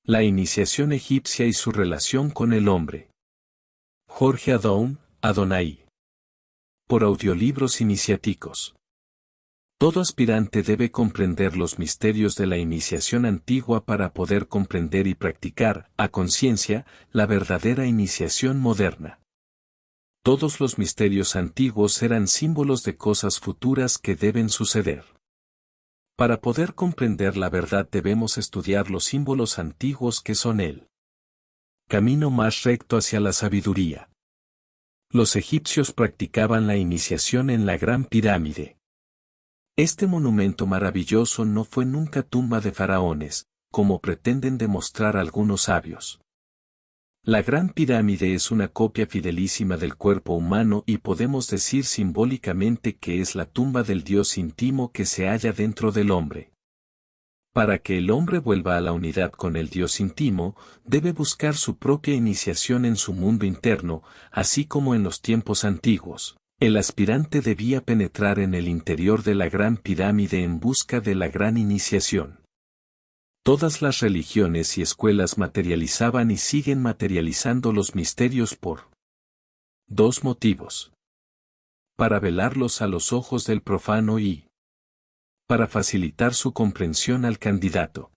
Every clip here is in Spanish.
La iniciación egipcia y su relación con el hombre. Jorge Adoun, Adonai. Por audiolibros iniciáticos. Todo aspirante debe comprender los misterios de la iniciación antigua para poder comprender y practicar, a conciencia, la verdadera iniciación moderna. Todos los misterios antiguos eran símbolos de cosas futuras que deben suceder. Para poder comprender la verdad debemos estudiar los símbolos antiguos que son el camino más recto hacia la sabiduría. Los egipcios practicaban la iniciación en la Gran Pirámide. Este monumento maravilloso no fue nunca tumba de faraones, como pretenden demostrar algunos sabios. La Gran Pirámide es una copia fidelísima del cuerpo humano y podemos decir simbólicamente que es la tumba del Dios íntimo que se halla dentro del hombre. Para que el hombre vuelva a la unidad con el Dios íntimo, debe buscar su propia iniciación en su mundo interno, así como en los tiempos antiguos. El aspirante debía penetrar en el interior de la Gran Pirámide en busca de la gran iniciación. Todas las religiones y escuelas materializaban y siguen materializando los misterios por dos motivos. Para velarlos a los ojos del profano y para facilitar su comprensión al candidato.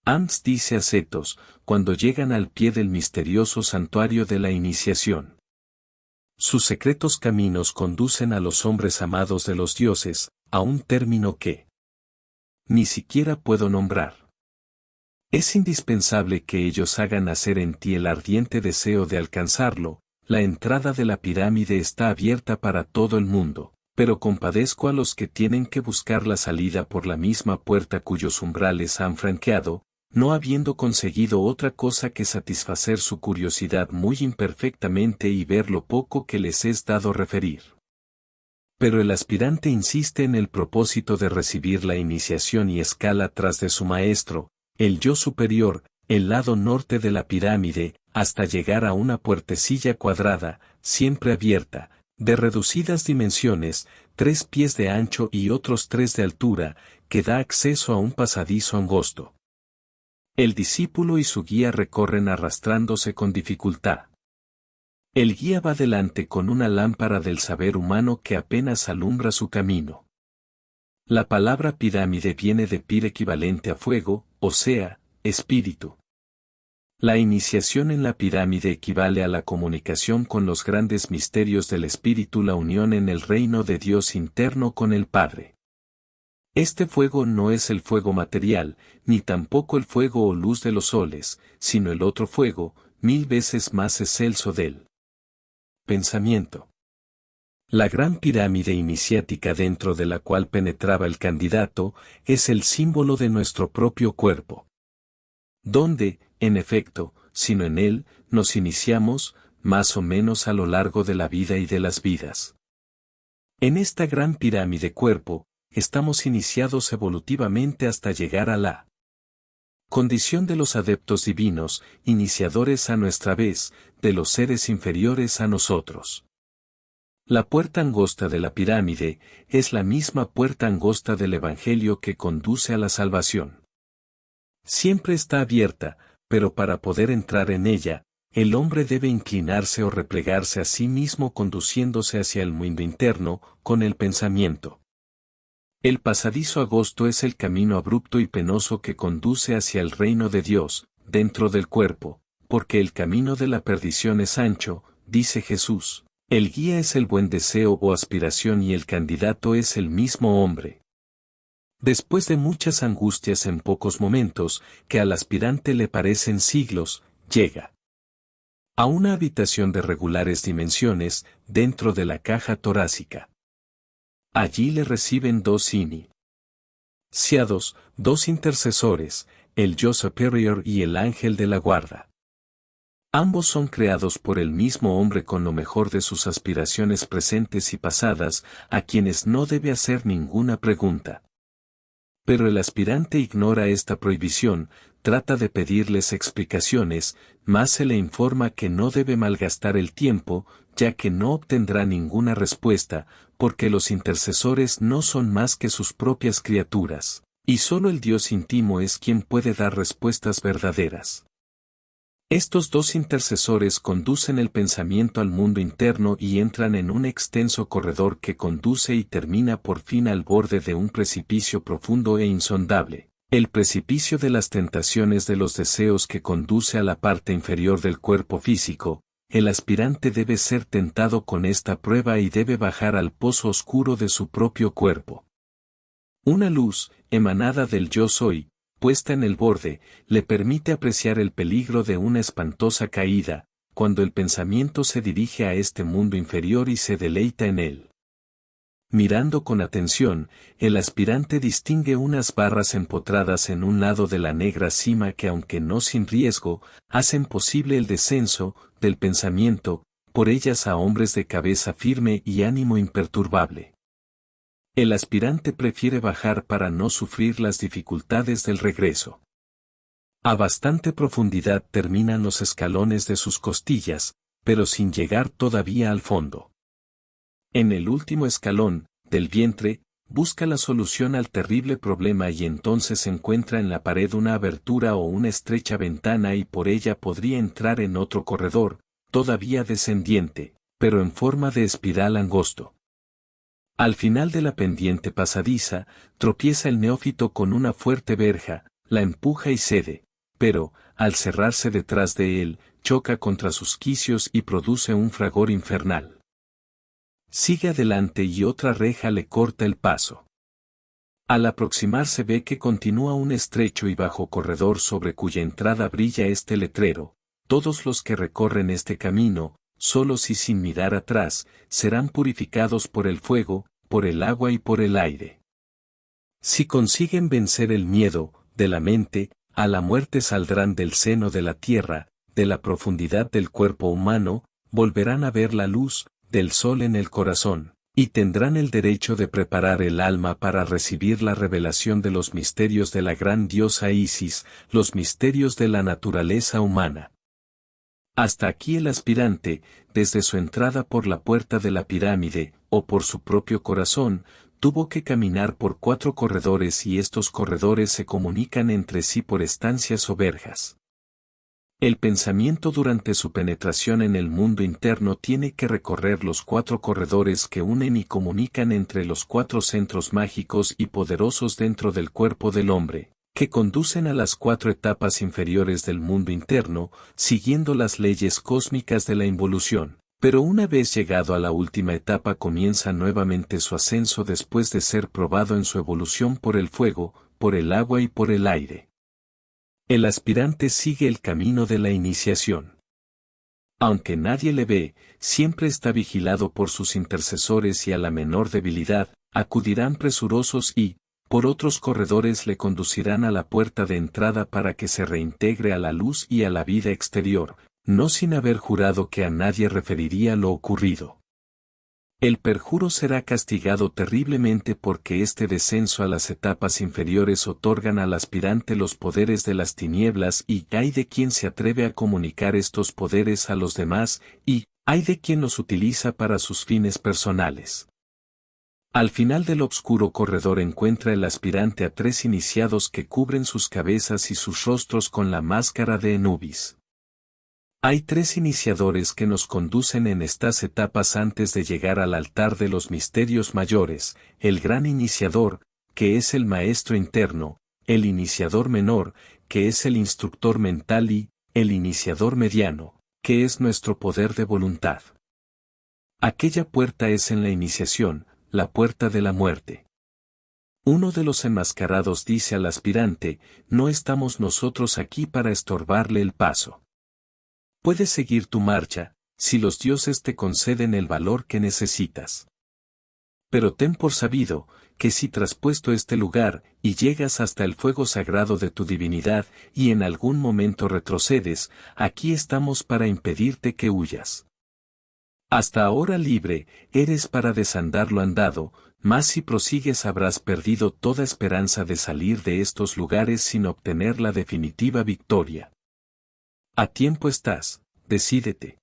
Ams dice a Cetos, cuando llegan al pie del misterioso santuario de la iniciación. Sus secretos caminos conducen a los hombres amados de los dioses, a un término que ni siquiera puedo nombrar. Es indispensable que ellos hagan nacer en ti el ardiente deseo de alcanzarlo. La entrada de la pirámide está abierta para todo el mundo, pero compadezco a los que tienen que buscar la salida por la misma puerta cuyos umbrales han franqueado, no habiendo conseguido otra cosa que satisfacer su curiosidad muy imperfectamente y ver lo poco que les es dado referir. Pero el aspirante insiste en el propósito de recibir la iniciación y escala tras de su maestro, el yo superior, el lado norte de la pirámide, hasta llegar a una puertecilla cuadrada, siempre abierta, de reducidas dimensiones, 3 pies de ancho y otros 3 de altura, que da acceso a un pasadizo angosto. El discípulo y su guía recorren arrastrándose con dificultad. El guía va delante con una lámpara del saber humano que apenas alumbra su camino. La palabra pirámide viene de pir equivalente a fuego, o sea, espíritu. La iniciación en la pirámide equivale a la comunicación con los grandes misterios del espíritu, la unión en el reino de Dios interno con el Padre. Este fuego no es el fuego material, ni tampoco el fuego o luz de los soles, sino el otro fuego, 1000 veces más excelso del pensamiento. La gran pirámide iniciática dentro de la cual penetraba el candidato, es el símbolo de nuestro propio cuerpo. Donde, en efecto, sino en él, nos iniciamos, más o menos a lo largo de la vida y de las vidas. En esta gran pirámide cuerpo, estamos iniciados evolutivamente hasta llegar a la condición de los adeptos divinos, iniciadores a nuestra vez, de los seres inferiores a nosotros. La puerta angosta de la pirámide es la misma puerta angosta del Evangelio que conduce a la salvación. Siempre está abierta, pero para poder entrar en ella, el hombre debe inclinarse o replegarse a sí mismo conduciéndose hacia el mundo interno, con el pensamiento. El pasadizo angosto es el camino abrupto y penoso que conduce hacia el reino de Dios, dentro del cuerpo, porque el camino de la perdición es ancho, dice Jesús. El guía es el buen deseo o aspiración y el candidato es el mismo hombre. Después de muchas angustias en pocos momentos, que al aspirante le parecen siglos, llega a una habitación de regulares dimensiones, dentro de la caja torácica. Allí le reciben 2 iniciados, 2 intercesores, el yo superior y el ángel de la guarda. Ambos son creados por el mismo hombre con lo mejor de sus aspiraciones presentes y pasadas, a quienes no debe hacer ninguna pregunta. Pero el aspirante ignora esta prohibición, trata de pedirles explicaciones, mas se le informa que no debe malgastar el tiempo, ya que no obtendrá ninguna respuesta, porque los intercesores no son más que sus propias criaturas, Y solo el Dios íntimo es quien puede dar respuestas verdaderas. Estos dos intercesores conducen el pensamiento al mundo interno y entran en un extenso corredor que conduce y termina por fin al borde de un precipicio profundo e insondable, el precipicio de las tentaciones de los deseos que conduce a la parte inferior del cuerpo físico. El aspirante debe ser tentado con esta prueba y debe bajar al pozo oscuro de su propio cuerpo. Una luz, emanada del yo soy, puesta en el borde, le permite apreciar el peligro de una espantosa caída, cuando el pensamiento se dirige a este mundo inferior y se deleita en él. Mirando con atención, el aspirante distingue unas barras empotradas en un lado de la negra cima que, aunque no sin riesgo, hacen posible el descenso del pensamiento por ellas a hombres de cabeza firme y ánimo imperturbable. El aspirante prefiere bajar para no sufrir las dificultades del regreso. A bastante profundidad terminan los escalones de sus costillas, pero sin llegar todavía al fondo. En el último escalón, del vientre, busca la solución al terrible problema y entonces encuentra en la pared una abertura o una estrecha ventana y por ella podría entrar en otro corredor, todavía descendiente, pero en forma de espiral angosto. Al final de la pendiente pasadiza, tropieza el neófito con una fuerte verja, la empuja y cede, pero, al cerrarse detrás de él, choca contra sus quicios y produce un fragor infernal. Sigue adelante y otra reja le corta el paso. Al aproximarse ve que continúa un estrecho y bajo corredor sobre cuya entrada brilla este letrero: todos los que recorren este camino, solos y sin mirar atrás, serán purificados por el fuego, por el agua y por el aire. Si consiguen vencer el miedo, de la mente, a la muerte saldrán del seno de la tierra, de la profundidad del cuerpo humano, volverán a ver la luz del sol en el corazón, y tendrán el derecho de preparar el alma para recibir la revelación de los misterios de la gran diosa Isis, los misterios de la naturaleza humana. Hasta aquí el aspirante, desde su entrada por la puerta de la pirámide, o por su propio corazón, tuvo que caminar por 4 corredores y estos corredores se comunican entre sí por estancias o verjas. El pensamiento durante su penetración en el mundo interno tiene que recorrer los 4 corredores que unen y comunican entre los 4 centros mágicos y poderosos dentro del cuerpo del hombre, que conducen a las 4 etapas inferiores del mundo interno, siguiendo las leyes cósmicas de la involución. Pero una vez llegado a la última etapa comienza nuevamente su ascenso después de ser probado en su evolución por el fuego, por el agua y por el aire. El aspirante sigue el camino de la iniciación. Aunque nadie le ve, siempre está vigilado por sus intercesores y a la menor debilidad, acudirán presurosos y, por otros corredores le conducirán a la puerta de entrada para que se reintegre a la luz y a la vida exterior, no sin haber jurado que a nadie referiría lo ocurrido. El perjuro será castigado terriblemente porque este descenso a las etapas inferiores otorgan al aspirante los poderes de las tinieblas y hay de quien se atreve a comunicar estos poderes a los demás y hay de quien los utiliza para sus fines personales. Al final del obscuro corredor encuentra el aspirante a 3 iniciados que cubren sus cabezas y sus rostros con la máscara de Anubis. Hay 3 iniciadores que nos conducen en estas etapas antes de llegar al altar de los misterios mayores: el gran iniciador, que es el maestro interno; el iniciador menor, que es el instructor mental; y el iniciador mediano, que es nuestro poder de voluntad. Aquella puerta es en la iniciación, la puerta de la muerte. Uno de los enmascarados dice al aspirante: no estamos nosotros aquí para estorbarle el paso. Puedes seguir tu marcha, si los dioses te conceden el valor que necesitas. Pero ten por sabido, que si traspuesto este lugar, y llegas hasta el fuego sagrado de tu divinidad, y en algún momento retrocedes, aquí estamos para impedirte que huyas. Hasta ahora libre, eres para desandar lo andado, mas si prosigues habrás perdido toda esperanza de salir de estos lugares sin obtener la definitiva victoria. A tiempo estás, decídete.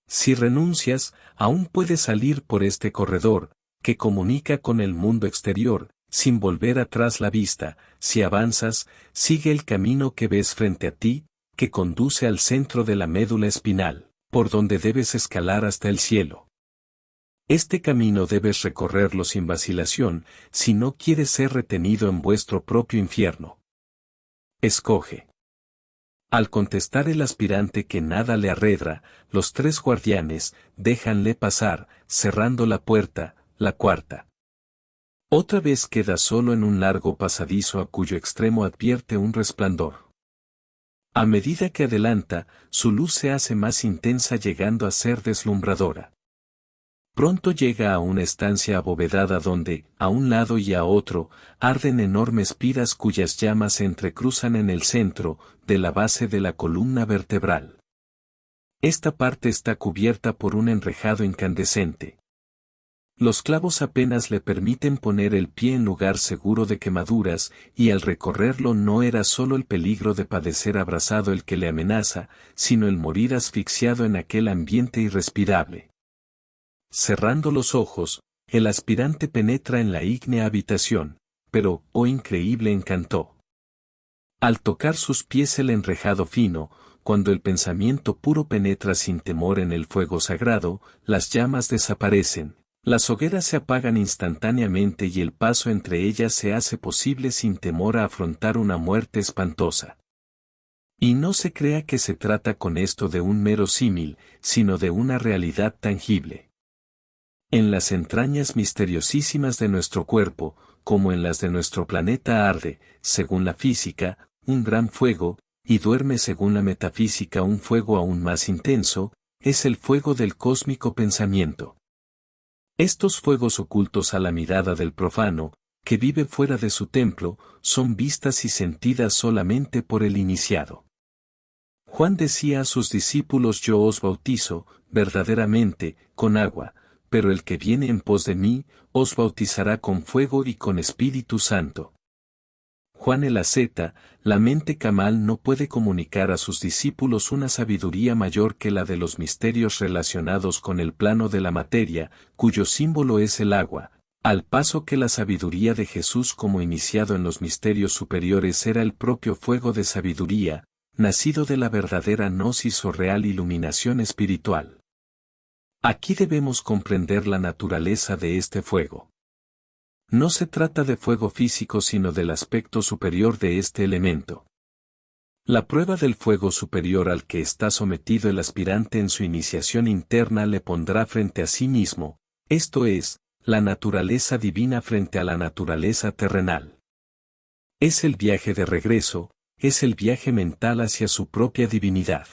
Si renuncias, aún puedes salir por este corredor, que comunica con el mundo exterior, sin volver atrás la vista. Si avanzas, sigue el camino que ves frente a ti, que conduce al centro de la médula espinal, por donde debes escalar hasta el cielo. Este camino debes recorrerlo sin vacilación, si no quieres ser retenido en vuestro propio infierno. Escoge. Al contestar el aspirante que nada le arredra, los 3 guardianes, déjanle pasar, cerrando la puerta, la cuarta. Otra vez queda solo en un largo pasadizo a cuyo extremo advierte un resplandor. A medida que adelanta, su luz se hace más intensa llegando a ser deslumbradora. Pronto llega a una estancia abovedada donde, a un lado y a otro, arden enormes piras cuyas llamas se entrecruzan en el centro, de la base de la columna vertebral. Esta parte está cubierta por un enrejado incandescente. Los clavos apenas le permiten poner el pie en lugar seguro de quemaduras, y al recorrerlo no era solo el peligro de padecer abrasado el que le amenaza, sino el morir asfixiado en aquel ambiente irrespirable. Cerrando los ojos, el aspirante penetra en la ígnea habitación, pero, oh increíble encanto. Al tocar sus pies el enrejado fino, cuando el pensamiento puro penetra sin temor en el fuego sagrado, las llamas desaparecen, las hogueras se apagan instantáneamente y el paso entre ellas se hace posible sin temor a afrontar una muerte espantosa. Y no se crea que se trata con esto de un mero símil, sino de una realidad tangible. En las entrañas misteriosísimas de nuestro cuerpo, como en las de nuestro planeta arde, según la física, un gran fuego, y duerme según la metafísica un fuego aún más intenso, es el fuego del cósmico pensamiento. Estos fuegos ocultos a la mirada del profano, que vive fuera de su templo, son vistas y sentidas solamente por el iniciado. Juan decía a sus discípulos: yo os bautizo, verdaderamente, con agua, pero el que viene en pos de mí, os bautizará con fuego y con Espíritu Santo. Juan el asceta, la mente camal no puede comunicar a sus discípulos una sabiduría mayor que la de los misterios relacionados con el plano de la materia, cuyo símbolo es el agua, al paso que la sabiduría de Jesús como iniciado en los misterios superiores era el propio fuego de sabiduría, nacido de la verdadera gnosis o real iluminación espiritual. Aquí debemos comprender la naturaleza de este fuego. No se trata de fuego físico sino del aspecto superior de este elemento. La prueba del fuego superior al que está sometido el aspirante en su iniciación interna le pondrá frente a sí mismo, esto es, la naturaleza divina frente a la naturaleza terrenal. Es el viaje de regreso, es el viaje mental hacia su propia divinidad.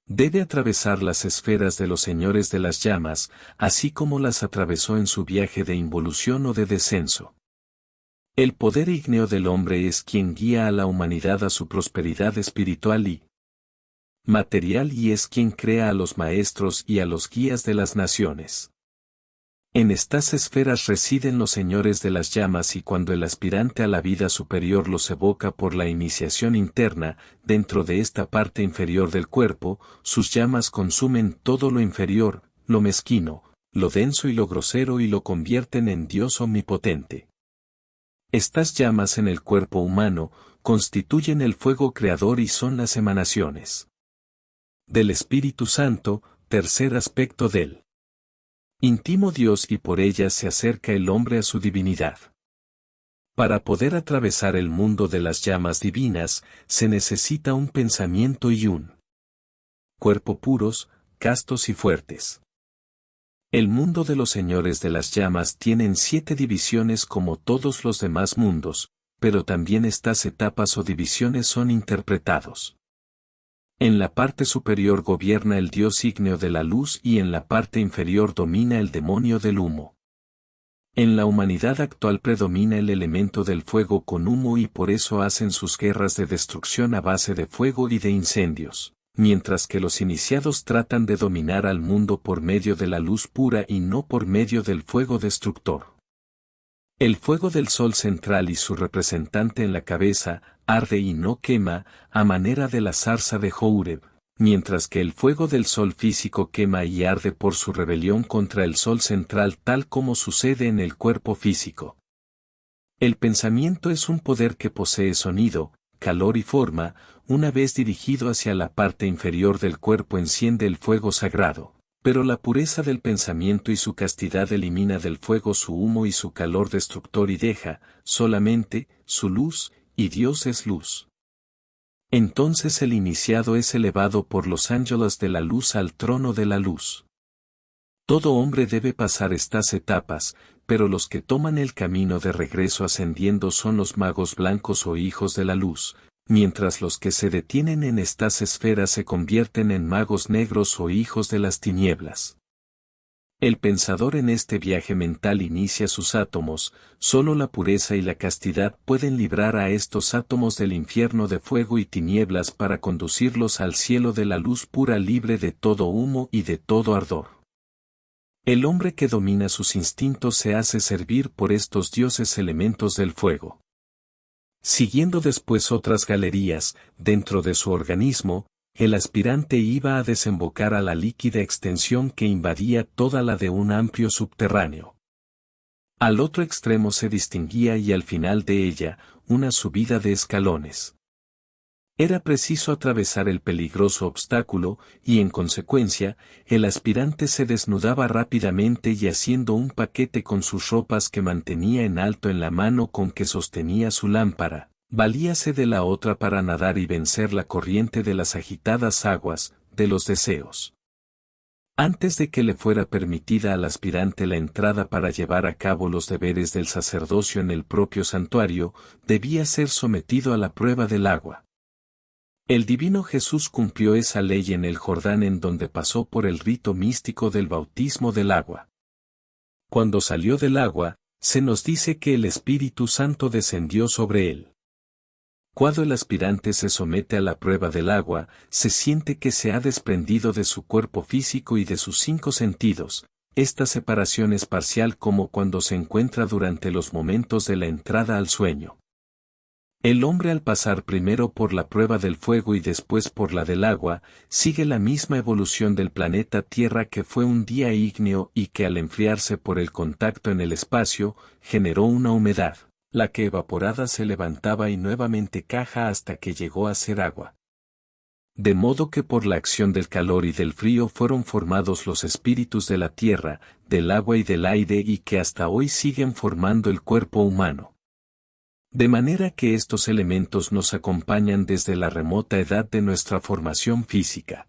Debe atravesar las esferas de los señores de las llamas, así como las atravesó en su viaje de involución o de descenso. El poder ígneo del hombre es quien guía a la humanidad a su prosperidad espiritual y material y es quien crea a los maestros y a los guías de las naciones. En estas esferas residen los señores de las llamas y cuando el aspirante a la vida superior los evoca por la iniciación interna, dentro de esta parte inferior del cuerpo, sus llamas consumen todo lo inferior, lo mezquino, lo denso y lo grosero y lo convierten en Dios omnipotente. Estas llamas en el cuerpo humano, constituyen el fuego creador y son las emanaciones del Espíritu Santo, tercer aspecto del íntimo Dios y por ellas se acerca el hombre a su divinidad. Para poder atravesar el mundo de las llamas divinas, se necesita un pensamiento y un cuerpo puros, castos y fuertes. El mundo de los señores de las llamas tienen 7 divisiones como todos los demás mundos, pero también estas etapas o divisiones son interpretados. En la parte superior gobierna el dios ígneo de la luz y en la parte inferior domina el demonio del humo. En la humanidad actual predomina el elemento del fuego con humo y por eso hacen sus guerras de destrucción a base de fuego y de incendios, mientras que los iniciados tratan de dominar al mundo por medio de la luz pura y no por medio del fuego destructor. El fuego del sol central y su representante en la cabeza, arde y no quema, a manera de la zarza de Joureb, mientras que el fuego del sol físico quema y arde por su rebelión contra el sol central tal como sucede en el cuerpo físico. El pensamiento es un poder que posee sonido, calor y forma. Una vez dirigido hacia la parte inferior del cuerpo enciende el fuego sagrado, pero la pureza del pensamiento y su castidad elimina del fuego su humo y su calor destructor y deja, solamente, su luz, y Dios es luz. Entonces el iniciado es elevado por los ángeles de la luz al trono de la luz. Todo hombre debe pasar estas etapas, pero los que toman el camino de regreso ascendiendo son los magos blancos o hijos de la luz, mientras los que se detienen en estas esferas se convierten en magos negros o hijos de las tinieblas. El pensador en este viaje mental inicia sus átomos, solo la pureza y la castidad pueden librar a estos átomos del infierno de fuego y tinieblas para conducirlos al cielo de la luz pura libre de todo humo y de todo ardor. El hombre que domina sus instintos se hace servir por estos dioses elementos del fuego. Siguiendo después otras galerías, dentro de su organismo, el aspirante iba a desembocar a la líquida extensión que invadía toda la de un amplio subterráneo. Al otro extremo se distinguía y al final de ella, una subida de escalones. Era preciso atravesar el peligroso obstáculo, y en consecuencia, el aspirante se desnudaba rápidamente y haciendo un paquete con sus ropas que mantenía en alto en la mano con que sostenía su lámpara, valíase de la otra para nadar y vencer la corriente de las agitadas aguas, de los deseos. Antes de que le fuera permitida al aspirante la entrada para llevar a cabo los deberes del sacerdocio en el propio santuario, debía ser sometido a la prueba del agua. El divino Jesús cumplió esa ley en el Jordán en donde pasó por el rito místico del bautismo del agua. Cuando salió del agua, se nos dice que el Espíritu Santo descendió sobre él. Cuando el aspirante se somete a la prueba del agua, se siente que se ha desprendido de su cuerpo físico y de sus 5 sentidos. Esta separación es parcial como cuando se encuentra durante los momentos de la entrada al sueño. El hombre al pasar primero por la prueba del fuego y después por la del agua, sigue la misma evolución del planeta Tierra que fue un día ígneo y que al enfriarse por el contacto en el espacio, generó una humedad, la que evaporada se levantaba y nuevamente caja hasta que llegó a ser agua. De modo que por la acción del calor y del frío fueron formados los espíritus de la tierra, del agua y del aire y que hasta hoy siguen formando el cuerpo humano. De manera que estos elementos nos acompañan desde la remota edad de nuestra formación física.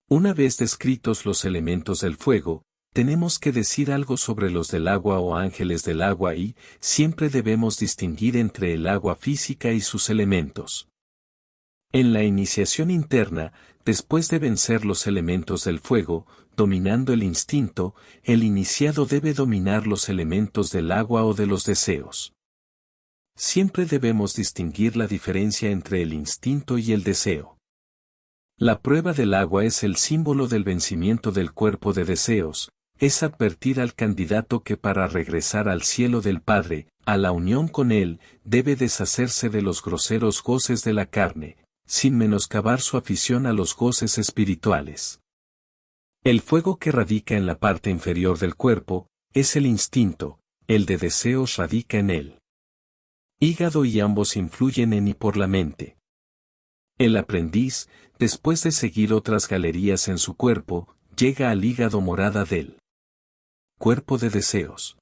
Una vez descritos los elementos del fuego, tenemos que decir algo sobre los del agua o ángeles del agua y, siempre debemos distinguir entre el agua física y sus elementos. En la iniciación interna, después de vencer los elementos del fuego, dominando el instinto, el iniciado debe dominar los elementos del agua o de los deseos. Siempre debemos distinguir la diferencia entre el instinto y el deseo. La prueba del agua es el símbolo del vencimiento del cuerpo de deseos, es advertir al candidato que para regresar al cielo del Padre, a la unión con Él, debe deshacerse de los groseros goces de la carne, sin menoscabar su afición a los goces espirituales. El fuego que radica en la parte inferior del cuerpo, es el instinto, el de deseos radica en él. Hígado y ambos influyen en y por la mente. El aprendiz, después de seguir otras galerías en su cuerpo, llega al hígado morada del cuerpo de deseos.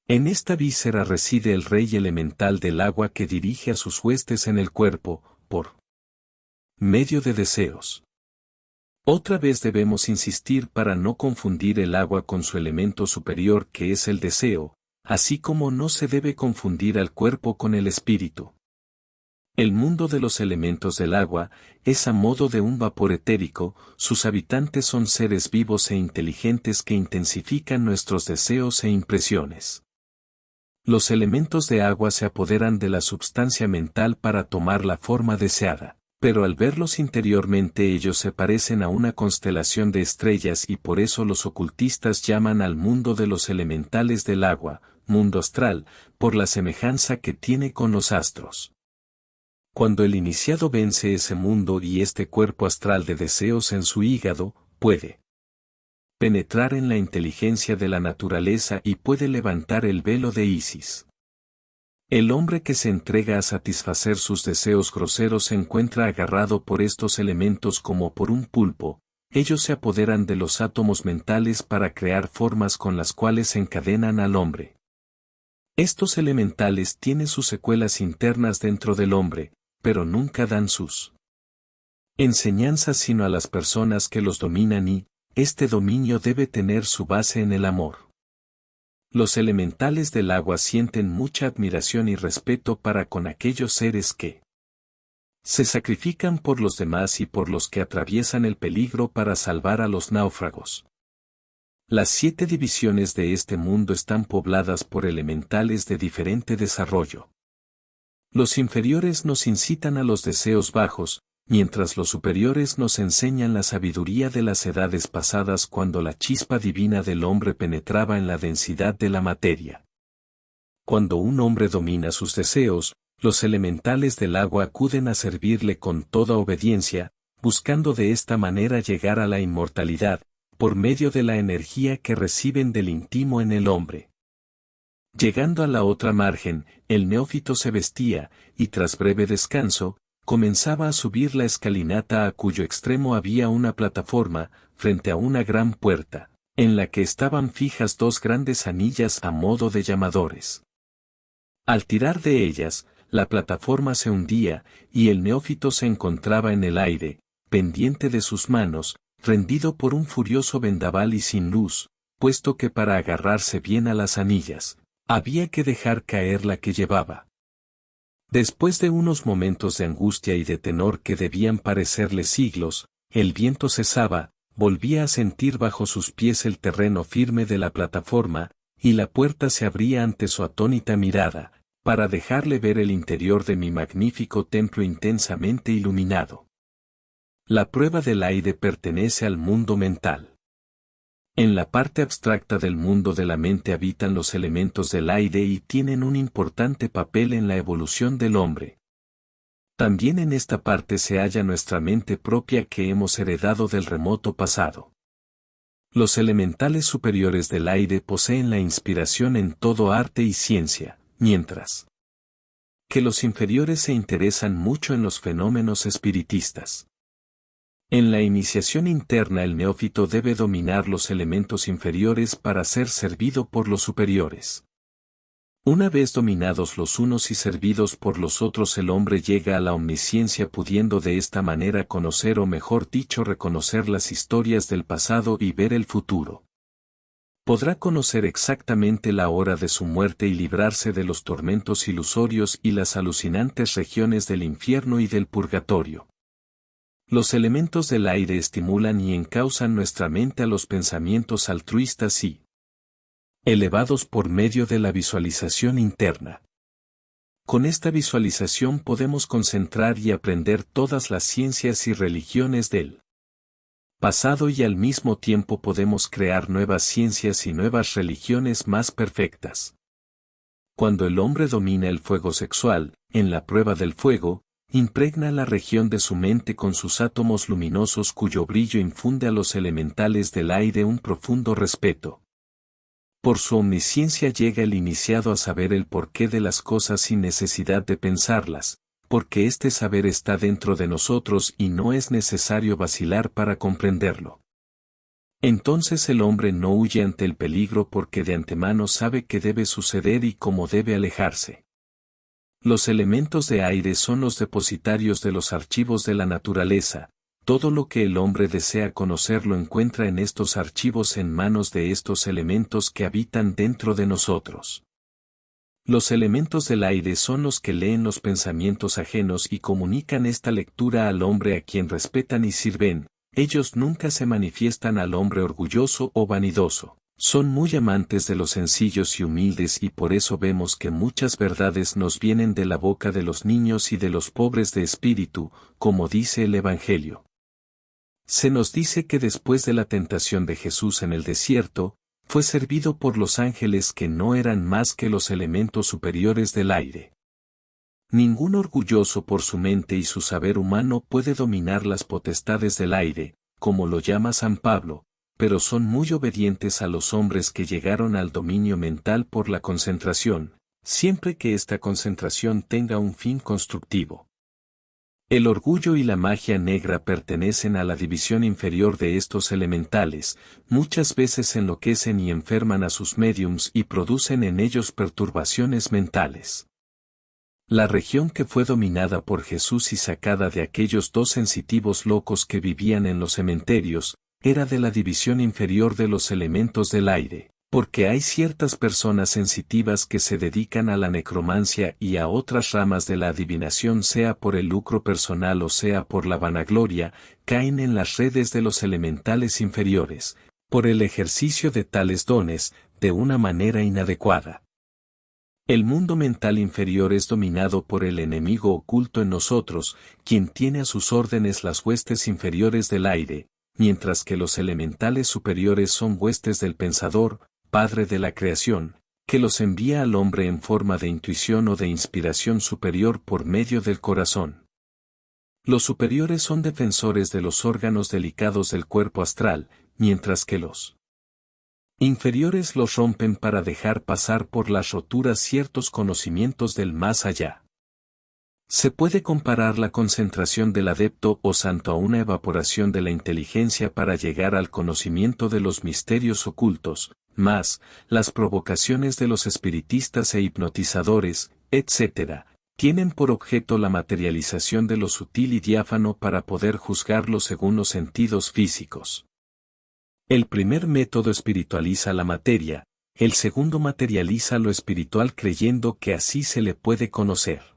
En esta víscera reside el rey elemental del agua que dirige a sus huestes en el cuerpo, por medio de deseos. Otra vez debemos insistir para no confundir el agua con su elemento superior que es el deseo, así como no se debe confundir al cuerpo con el espíritu. El mundo de los elementos del agua es a modo de un vapor etérico, sus habitantes son seres vivos e inteligentes que intensifican nuestros deseos e impresiones. Los elementos de agua se apoderan de la substancia mental para tomar la forma deseada, pero al verlos interiormente ellos se parecen a una constelación de estrellas y por eso los ocultistas llaman al mundo de los elementales del agua, mundo astral, por la semejanza que tiene con los astros. Cuando el iniciado vence ese mundo y este cuerpo astral de deseos en su hígado, puede penetrar en la inteligencia de la naturaleza y puede levantar el velo de Isis. El hombre que se entrega a satisfacer sus deseos groseros se encuentra agarrado por estos elementos como por un pulpo. Ellos se apoderan de los átomos mentales para crear formas con las cuales encadenan al hombre. Estos elementales tienen sus secuelas internas dentro del hombre, pero nunca dan sus enseñanzas sino a las personas que los dominan y, este dominio debe tener su base en el amor. Los elementales del agua sienten mucha admiración y respeto para con aquellos seres que se sacrifican por los demás y por los que atraviesan el peligro para salvar a los náufragos. Las 7 divisiones de este mundo están pobladas por elementales de diferente desarrollo. Los inferiores nos incitan a los deseos bajos, mientras los superiores nos enseñan la sabiduría de las edades pasadas cuando la chispa divina del hombre penetraba en la densidad de la materia. Cuando un hombre domina sus deseos, los elementales del agua acuden a servirle con toda obediencia, buscando de esta manera llegar a la inmortalidad, por medio de la energía que reciben del íntimo en el hombre. Llegando a la otra margen, el neófito se vestía, y tras breve descanso, comenzaba a subir la escalinata a cuyo extremo había una plataforma, frente a una gran puerta, en la que estaban fijas 2 grandes anillas a modo de llamadores. Al tirar de ellas, la plataforma se hundía, y el neófito se encontraba en el aire, pendiente de sus manos, rendido por un furioso vendaval y sin luz, puesto que para agarrarse bien a las anillas, había que dejar caer la que llevaba. Después de unos momentos de angustia y de tenor que debían parecerle siglos, el viento cesaba, volvía a sentir bajo sus pies el terreno firme de la plataforma, y la puerta se abría ante su atónita mirada, para dejarle ver el interior de mi magnífico templo intensamente iluminado. La prueba del aire pertenece al mundo mental. En la parte abstracta del mundo de la mente habitan los elementos del aire y tienen un importante papel en la evolución del hombre. También en esta parte se halla nuestra mente propia que hemos heredado del remoto pasado. Los elementales superiores del aire poseen la inspiración en todo arte y ciencia, mientras que los inferiores se interesan mucho en los fenómenos espiritistas. En la iniciación interna el neófito debe dominar los elementos inferiores para ser servido por los superiores. Una vez dominados los unos y servidos por los otros el hombre llega a la omnisciencia pudiendo de esta manera conocer o mejor dicho reconocer las historias del pasado y ver el futuro. Podrá conocer exactamente la hora de su muerte y librarse de los tormentos ilusorios y las alucinantes regiones del infierno y del purgatorio. Los elementos del aire estimulan y encausan nuestra mente a los pensamientos altruistas y elevados por medio de la visualización interna. Con esta visualización podemos concentrar y aprender todas las ciencias y religiones del pasado y al mismo tiempo podemos crear nuevas ciencias y nuevas religiones más perfectas. Cuando el hombre domina el fuego sexual, en la prueba del fuego, impregna la región de su mente con sus átomos luminosos cuyo brillo infunde a los elementales del aire un profundo respeto. Por su omnisciencia llega el iniciado a saber el porqué de las cosas sin necesidad de pensarlas, porque este saber está dentro de nosotros y no es necesario vacilar para comprenderlo. Entonces el hombre no huye ante el peligro porque de antemano sabe qué debe suceder y cómo debe alejarse. Los elementos de aire son los depositarios de los archivos de la naturaleza, todo lo que el hombre desea conocer lo encuentra en estos archivos en manos de estos elementos que habitan dentro de nosotros. Los elementos del aire son los que leen los pensamientos ajenos y comunican esta lectura al hombre a quien respetan y sirven, ellos nunca se manifiestan al hombre orgulloso o vanidoso. Son muy amantes de los sencillos y humildes y por eso vemos que muchas verdades nos vienen de la boca de los niños y de los pobres de espíritu, como dice el Evangelio. Se nos dice que después de la tentación de Jesús en el desierto, fue servido por los ángeles que no eran más que los elementos superiores del aire. Ningún orgulloso por su mente y su saber humano puede dominar las potestades del aire, como lo llama San Pablo, pero son muy obedientes a los hombres que llegaron al dominio mental por la concentración, siempre que esta concentración tenga un fin constructivo. El orgullo y la magia negra pertenecen a la división inferior de estos elementales, muchas veces enloquecen y enferman a sus médiums y producen en ellos perturbaciones mentales. La región que fue dominada por Jesús y sacada de aquellos dos sensitivos locos que vivían en los cementerios, era de la división inferior de los elementos del aire, porque hay ciertas personas sensitivas que se dedican a la necromancia y a otras ramas de la adivinación, sea por el lucro personal o sea por la vanagloria, caen en las redes de los elementales inferiores, por el ejercicio de tales dones, de una manera inadecuada. El mundo mental inferior es dominado por el enemigo oculto en nosotros, quien tiene a sus órdenes las huestes inferiores del aire, mientras que los elementales superiores son huestes del Pensador, Padre de la creación, que los envía al hombre en forma de intuición o de inspiración superior por medio del corazón. Los superiores son defensores de los órganos delicados del cuerpo astral, mientras que los inferiores los rompen para dejar pasar por las roturas ciertos conocimientos del más allá. Se puede comparar la concentración del adepto o santo a una evaporación de la inteligencia para llegar al conocimiento de los misterios ocultos, más las provocaciones de los espiritistas e hipnotizadores, etc., tienen por objeto la materialización de lo sutil y diáfano para poder juzgarlo según los sentidos físicos. El primer método espiritualiza la materia, el segundo materializa lo espiritual creyendo que así se le puede conocer.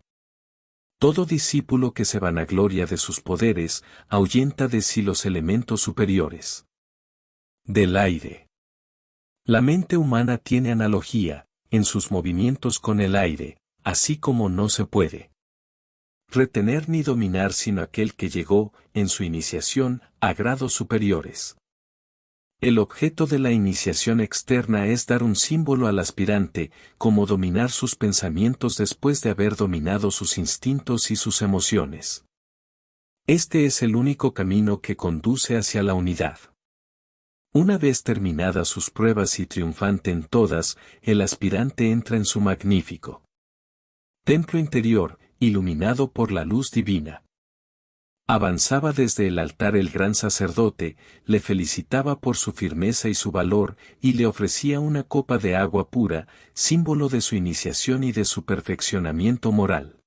Todo discípulo que se vanagloria de sus poderes, ahuyenta de sí los elementos superiores. Del aire. La mente humana tiene analogía, en sus movimientos con el aire, así como no se puede retener ni dominar sino aquel que llegó, en su iniciación, a grados superiores. El objeto de la iniciación externa es dar un símbolo al aspirante, como dominar sus pensamientos después de haber dominado sus instintos y sus emociones. Este es el único camino que conduce hacia la unidad. Una vez terminadas sus pruebas y triunfante en todas, el aspirante entra en su magnífico templo interior, iluminado por la luz divina. Avanzaba desde el altar el gran sacerdote, le felicitaba por su firmeza y su valor, y le ofrecía una copa de agua pura, símbolo de su iniciación y de su perfeccionamiento moral.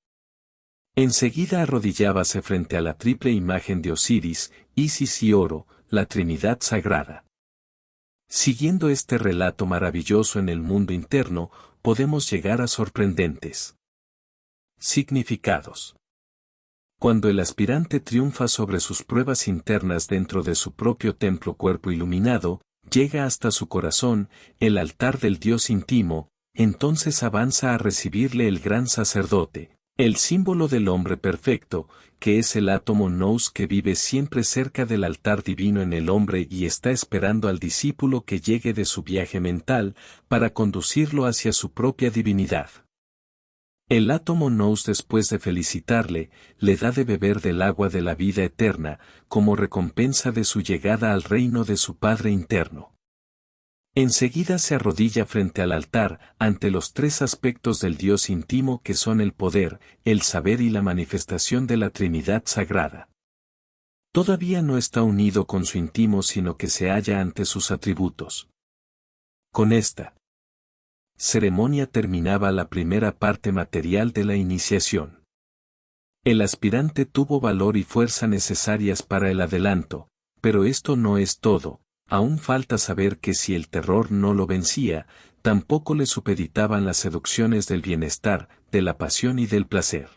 Enseguida arrodillábase frente a la triple imagen de Osiris, Isis y Oro, la Trinidad Sagrada. Siguiendo este relato maravilloso en el mundo interno, podemos llegar a sorprendentes significados. Cuando el aspirante triunfa sobre sus pruebas internas dentro de su propio templo cuerpo iluminado, llega hasta su corazón, el altar del Dios íntimo, entonces avanza a recibirle el gran sacerdote, el símbolo del hombre perfecto, que es el átomo nous que vive siempre cerca del altar divino en el hombre y está esperando al discípulo que llegue de su viaje mental, para conducirlo hacia su propia divinidad. El átomo nous, después de felicitarle, le da de beber del agua de la vida eterna, como recompensa de su llegada al reino de su Padre interno. Enseguida se arrodilla frente al altar, ante los tres aspectos del Dios íntimo que son el poder, el saber y la manifestación de la Trinidad Sagrada. Todavía no está unido con su íntimo sino que se halla ante sus atributos. Con esta ceremonia terminaba la primera parte material de la iniciación. El aspirante tuvo valor y fuerza necesarias para el adelanto, pero esto no es todo, aún falta saber que si el terror no lo vencía, tampoco le supeditaban las seducciones del bienestar, de la pasión y del placer.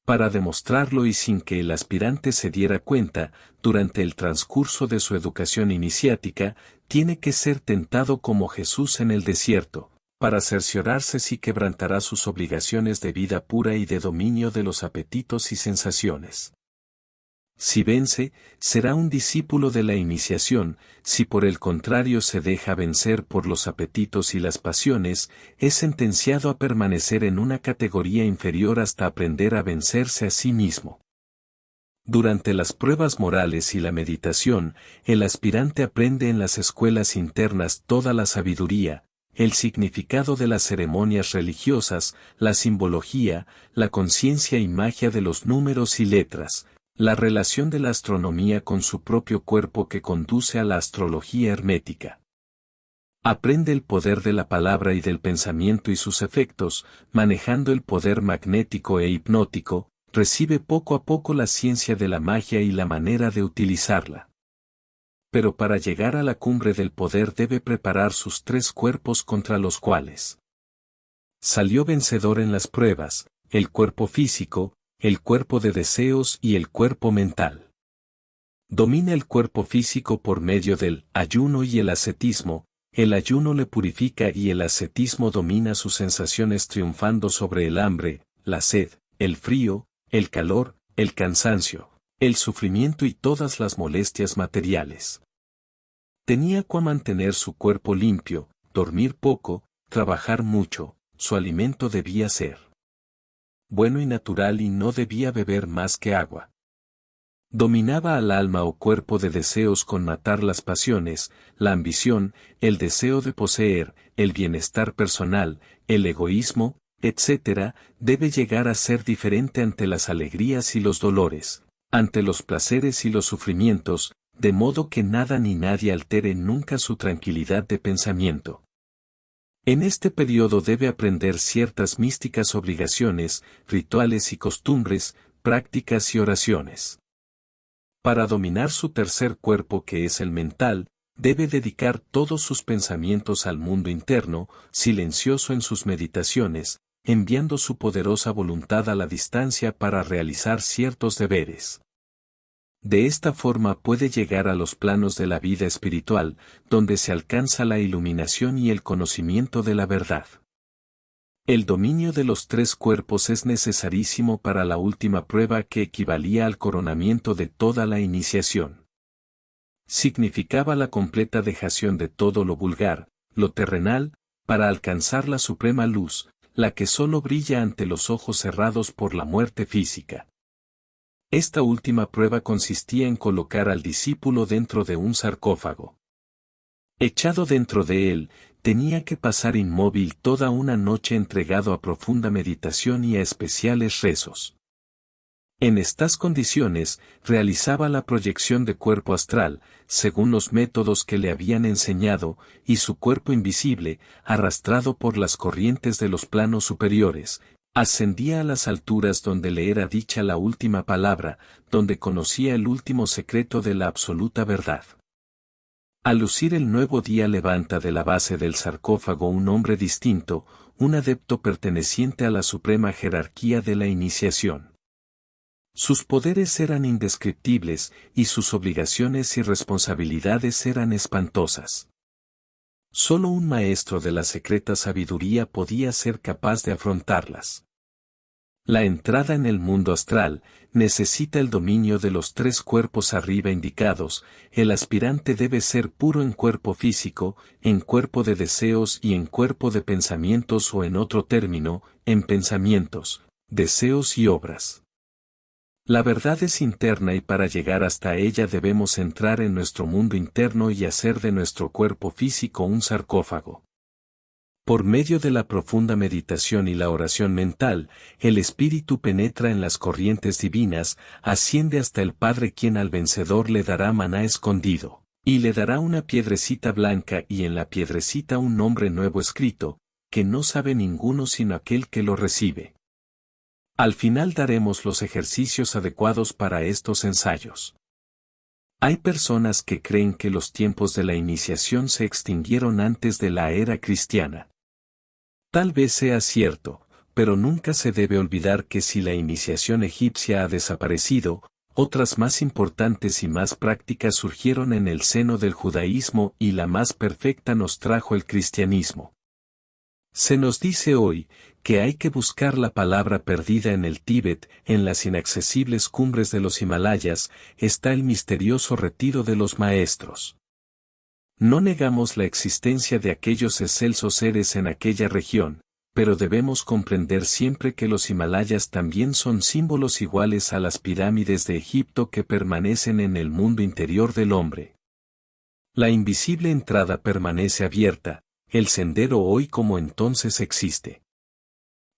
Para demostrarlo y sin que el aspirante se diera cuenta, durante el transcurso de su educación iniciática, tiene que ser tentado como Jesús en el desierto, para cerciorarse si quebrantará sus obligaciones de vida pura y de dominio de los apetitos y sensaciones. Si vence, será un discípulo de la iniciación; si por el contrario se deja vencer por los apetitos y las pasiones, es sentenciado a permanecer en una categoría inferior hasta aprender a vencerse a sí mismo. Durante las pruebas morales y la meditación, el aspirante aprende en las escuelas internas toda la sabiduría, el significado de las ceremonias religiosas, la simbología, la conciencia y magia de los números y letras, la relación de la astronomía con su propio cuerpo que conduce a la astrología hermética. Aprende el poder de la palabra y del pensamiento y sus efectos, manejando el poder magnético e hipnótico, recibe poco a poco la ciencia de la magia y la manera de utilizarla. Pero para llegar a la cumbre del poder debe preparar sus 3 cuerpos contra los cuales salió vencedor en las pruebas, el cuerpo físico, el cuerpo de deseos y el cuerpo mental. Domina el cuerpo físico por medio del ayuno y el ascetismo. El ayuno le purifica y el ascetismo domina sus sensaciones triunfando sobre el hambre, la sed, el frío, el calor, el cansancio, el sufrimiento y todas las molestias materiales. Tenía que mantener su cuerpo limpio, dormir poco, trabajar mucho, su alimento debía ser bueno y natural y no debía beber más que agua. Dominaba al alma o cuerpo de deseos con matar las pasiones, la ambición, el deseo de poseer, el bienestar personal, el egoísmo, etc., debe llegar a ser diferente ante las alegrías y los dolores, ante los placeres y los sufrimientos, de modo que nada ni nadie altere nunca su tranquilidad de pensamiento. En este periodo debe aprender ciertas místicas obligaciones, rituales y costumbres, prácticas y oraciones. Para dominar su tercer cuerpo que es el mental, debe dedicar todos sus pensamientos al mundo interno, silencioso en sus meditaciones, enviando su poderosa voluntad a la distancia para realizar ciertos deberes. De esta forma puede llegar a los planos de la vida espiritual, donde se alcanza la iluminación y el conocimiento de la verdad. El dominio de los 3 cuerpos es necesarísimo para la última prueba que equivalía al coronamiento de toda la iniciación. Significaba la completa dejación de todo lo vulgar, lo terrenal, para alcanzar la suprema luz, la que solo brilla ante los ojos cerrados por la muerte física. Esta última prueba consistía en colocar al discípulo dentro de un sarcófago. Echado dentro de él, tenía que pasar inmóvil toda una noche entregado a profunda meditación y a especiales rezos. En estas condiciones, realizaba la proyección de cuerpo astral, según los métodos que le habían enseñado, y su cuerpo invisible, arrastrado por las corrientes de los planos superiores, ascendía a las alturas donde le era dicha la última palabra, donde conocía el último secreto de la absoluta verdad. Al lucir el nuevo día levanta de la base del sarcófago un hombre distinto, un adepto perteneciente a la suprema jerarquía de la iniciación. Sus poderes eran indescriptibles, y sus obligaciones y responsabilidades eran espantosas. Solo un maestro de la secreta sabiduría podía ser capaz de afrontarlas. La entrada en el mundo astral necesita el dominio de los 3 cuerpos arriba indicados. El aspirante debe ser puro en cuerpo físico, en cuerpo de deseos y en cuerpo de pensamientos o en otro término, en pensamientos, deseos y obras. La verdad es interna y para llegar hasta ella debemos entrar en nuestro mundo interno y hacer de nuestro cuerpo físico un sarcófago. Por medio de la profunda meditación y la oración mental, el espíritu penetra en las corrientes divinas, asciende hasta el Padre quien al vencedor le dará maná escondido, y le dará una piedrecita blanca y en la piedrecita un nombre nuevo escrito, que no sabe ninguno sino aquel que lo recibe. Al final daremos los ejercicios adecuados para estos ensayos. Hay personas que creen que los tiempos de la iniciación se extinguieron antes de la era cristiana. Tal vez sea cierto, pero nunca se debe olvidar que si la iniciación egipcia ha desaparecido, otras más importantes y más prácticas surgieron en el seno del judaísmo y la más perfecta nos trajo el cristianismo. Se nos dice hoy, que hay que buscar la palabra perdida en el Tíbet, en las inaccesibles cumbres de los Himalayas, está el misterioso retiro de los maestros. No negamos la existencia de aquellos excelsos seres en aquella región, pero debemos comprender siempre que los Himalayas también son símbolos iguales a las pirámides de Egipto que permanecen en el mundo interior del hombre. La invisible entrada permanece abierta, El sendero hoy como entonces existe.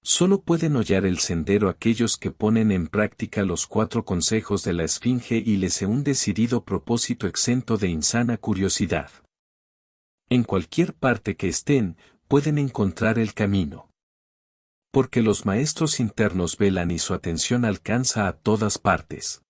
Solo pueden hollar el sendero aquellos que ponen en práctica los 4 consejos de la Esfinge y les un decidido propósito exento de insana curiosidad. En cualquier parte que estén, pueden encontrar el camino. Porque los maestros internos velan y su atención alcanza a todas partes.